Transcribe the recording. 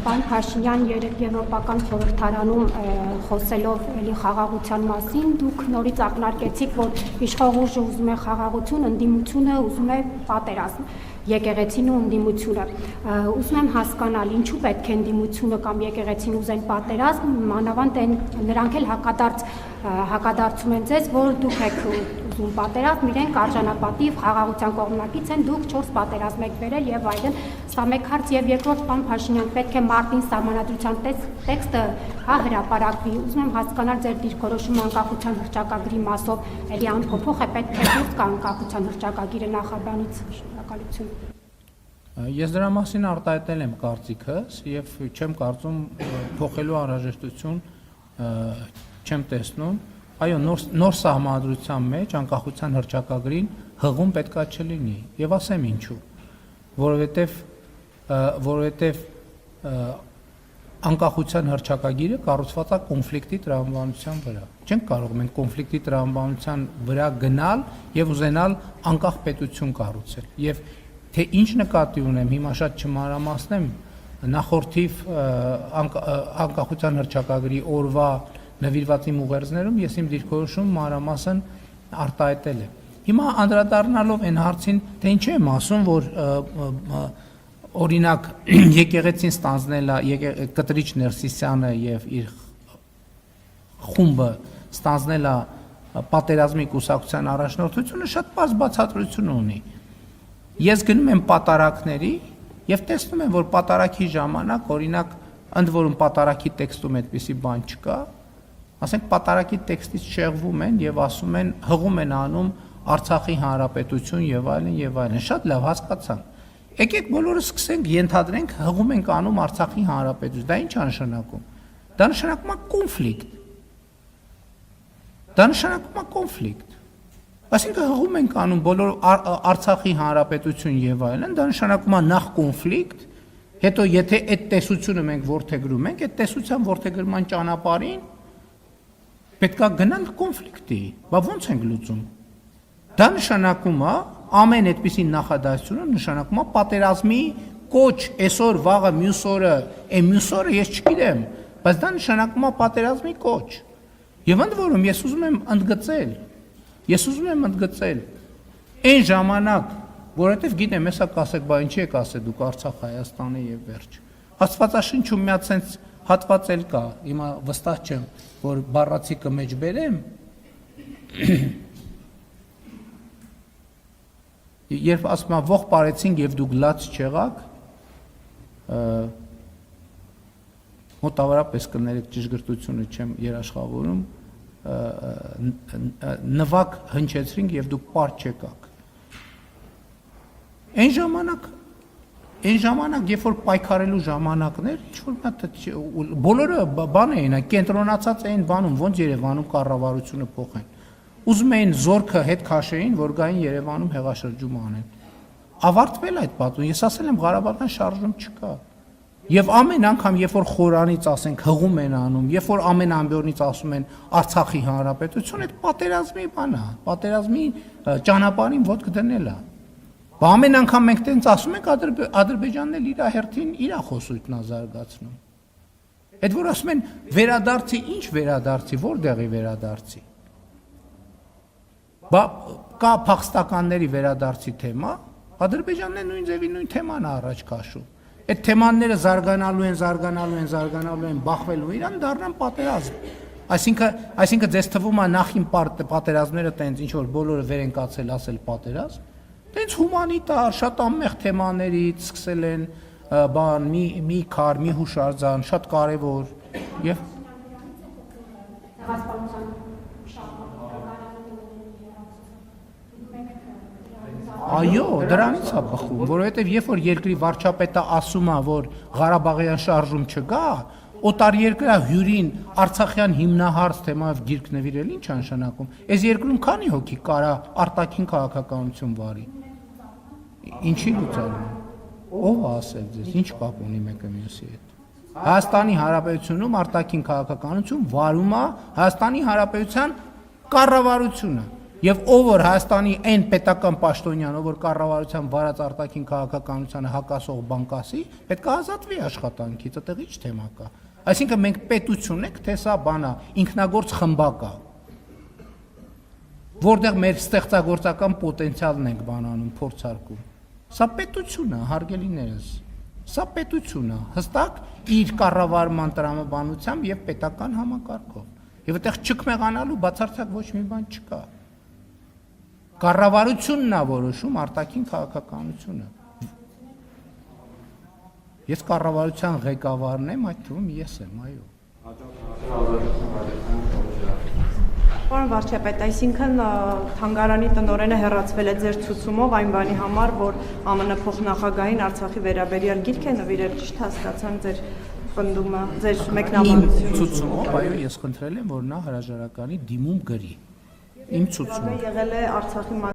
Պարոն Փաշինյան, Եվրոպական խորհրդարանում խոսելով էլի խաղաղության մասին, դուք նորից ակնարկեցիք, որ իշխող ուժը ուզում է խաղաղություն, ընդդիմությունը ուզում է պատերազմ, եկեղեցին ու ընդդիմությունը։ Ուզում եմ հասկանալ, ինչու պետք է ընդդիմությունը կամ եկեղեցին ուզեն պատերազմ, մանավանդ նրանք էլ հակադարձում են ձեզ, որ դուք եք ուզում պատերազմ, իրենք արժանապատիվ խաղաղության կողմնակից են, դուք 4 պատերազմ եք վերել եւ այլն։ Սա մեկ հարց եւ երկրորդ, պարոն Փաշինյան, պետք է մարտին սահմանադրության տեքստը հրապարակվի։ Ուզում եմ հասկանալ ձեր դիրքորոշումը անկախության հռչակագրի մասով էլի անփոփոխ է, պետք է դուրս գա անկախության հռչակագիրը նախաբանից։ Շնորհակալություն։ Ես դրա մասին արտահայտել եմ կարծիքս եւ չեմ կարծում փոխելու անհրաժեշտություն չեմ տեսնում։ Այո, նոր սահմանադրության մեջ անկախության հռչակագրին հղում պետքա չլինի եւ ասեմ ինչու, որովհետեւ անկախության հռչակագիրը կառուցված է կոնֆլիկտի տրամաբանության վրա։ Չենք կարող մենք կոնֆլիկտի տրամաբանության վրա գնալ եւ ուզենալ անկախ պետություն կառուցել։ Եվ թե ինչ նկատի ունեմ, հիմա շատ չմանրամասնեմ, նախորդիվ անկախության հռչակագրի օրվա նվիրված իմ ուղերձներում ես իմ դիրքորոշումը մանրամասն արտահայտել եմ։ Հիմա անդրադառնալով այն հարցին, թե ինչ եմ ասում, որ օրինակ եկեղեցին ստանձնել է Կտրիչ Ներսիսյանը եւ իր խումբը ստանձնել է պատերազմի կուսակցության առաջնորդությունը, շատ պարզ բացատրություն ունի։ Ես գնում եմ պատարակների եւ տեսնում եմ, որ պատարակի ժամանակ, օրինակ, ընդ որում պատարակի տեքստում այդպիսի բան չկա, ասենք պատարակի տեքստից շեղվում են եւ ասում են, հղում են անում Արցախի հանրապետություն եւ այլն, շատ լավ հասկացան։ Եկեք բոլորը սկսենք ենթադրենք հղում ենք անում Արցախի հանրապետություն, դա ինչ է նշանակում։ Դա նշանակում է կոնֆլիկտ։ Դա նշանակում է կոնֆլիկտ։ Այսինքն հղում ենք անում բոլոր Արցախի հանրապետություն եւ այլն, դա նշանակում է նախ կոնֆլիկտ, հետո եթե այդ տեսությունը մենք ворթեգրում ենք, այդ տեսության ворթեգրման ճանապարհին պետք է գնանք կոնֆլիկտի։ Բա ո՞նց ենք լուծում։ Դա նշանակում է ամեն այդպիսի նախադասությունը նշանակում է պատերազմի կոչ, այսօր, վաղը, մյուս օրը, մյուս օրը ես չգիտեմ, բայց դա նշանակում է պատերազմի կոչ։ Եվ ընդ որում ես ուզում եմ ընդգծել այն ժամանակ, որովհետև գիտեմ, հեսա կասեք, բա ինչի եք ասել դուք Արցախ Հայաստանի եւ վերջ։ Աստվածաշնչում մի հատ sense հատված էլ կա, հիմա վստահ չեմ, որ բառացիկը մեջ բերեմ։ Երբ ասում եմ ող parեցինք եւ դուք լաց չեղաք, մոտավորապես կներեք ճշգրտությունը չեմ երաշխավորում, նվակ հնչեցրինք եւ դուք պար չեկաք։ Այն ժամանակ, երբ որ պայքարելու ժամանակներ, ինչ որ մատ բոլորը բան էին, կենտրոնացած էին բանում, ոնց Երևանում կառավարությունը փոխեն։ Ուզում էին զորքը հետ քաշեին, որ գային Երևանում հեղաշրջում անեն։ Ավարտվել այդ պատումը, ես ասել եմ Ղարաբաղյան շարժում չկա։ Եվ ամեն անգամ, երբ որ խորանից ասենք հղում են անում, երբ որ ամեն ամբյորնից ասում են Արցախի հանրապետություն, այդ պատերազմի բան է, պատերազմի ճանապարհին ոտք դնել է։ Բա ամեն անգամ մենք տենց ասում ենք Ադրբեջանն էլ իր հերթին իր խոսույթն է զարգացնում։ Այդ որ ասում են վերադարձի, ինչ վերադարձի, որտեղի վերադարձի։ Բա կա փախստականների վերադարձի թեմա, Ադրբեջանն է նույն ձևի նույն թեման է առաջ քաշում։ Այդ թեմաները զարգանալու են, բախվելու իրան դառնան պատերազմ։ Այսինքն ձեզ թվում է նախին պատերազմները տենց ինչ որ բոլորը վեր են կացել ասել պատերազմ, տենց հումանիտար, շատ անմեղ թեմաներից սկսել են բան, մի քար, մի հուշարձան, շատ կարևոր եւ Այո, դրանից է բխում, որովհետև երբ որ երկրի վարչապետը ասում է, որ Ղարաբաղյան շարժում չկա, օտարերկրյա հյուրին Արցախյան հիմնահարց թեմայով գիրք նվիրել ինչ է նշանակում։ Այս երկրում քանի հոգի կարա արտաքին քաղաքականություն վարի։ Ինչի լուծարում։ Ո՞վ է ասել ձեզ, ինչ կապ ունի մեկը մյուսի հետ։ Հայաստանի Հանրապետությունում արտաքին քաղաքականություն վարում է Հայաստանի Հանրապետության կառավարությունը։ Եվ ով որ Հայաստանի այն պետական պաշտոնյան, ով որ կառավարության վարած արտաքին քաղաքականությանը հակասող բան կասի, պետք է ազատվի աշխատանքից, այդտեղ ի՞նչ թեմա կա։ Այսինքն մենք պետություն ենք, թե սա բանա, ինքնագործ խմբակ է, որտեղ մեր ստեղծագործական պոտենցիալն ենք բանանում, փորձարկում։ Սա պետություն է, հարգելիներս։ Սա պետություն է, հստակ իր կառավարման տրամաբանությամբ եւ պետական համակարգով։ Եվ այդտեղ չկմեղանալու բացարձակ ոչ մի բան չկա։ Կառավարությունն է որոշում արտաքին քաղաքականությունը։ Ես կառավարության ղեկավարն եմ, այդ թվում ես եմ, այո։ Պարոն վարչապետ, այսինքն թանգարանի տնօրենը հեռացվել է ձեր ցուցումով այն բանի համար, որ ԱՄՆ փոխնախագահին Արցախի վերաբերյալ գիրք է նվիրել, ճիշտ հասկացանք ձեր պնդումը, ձեր մեկնաբանությունը։ Ցուցումով, այո, ես խնդրել եմ, որ նա հրաժարականի դիմում գրի։ Իմ ցուցումը եղել է Արցախի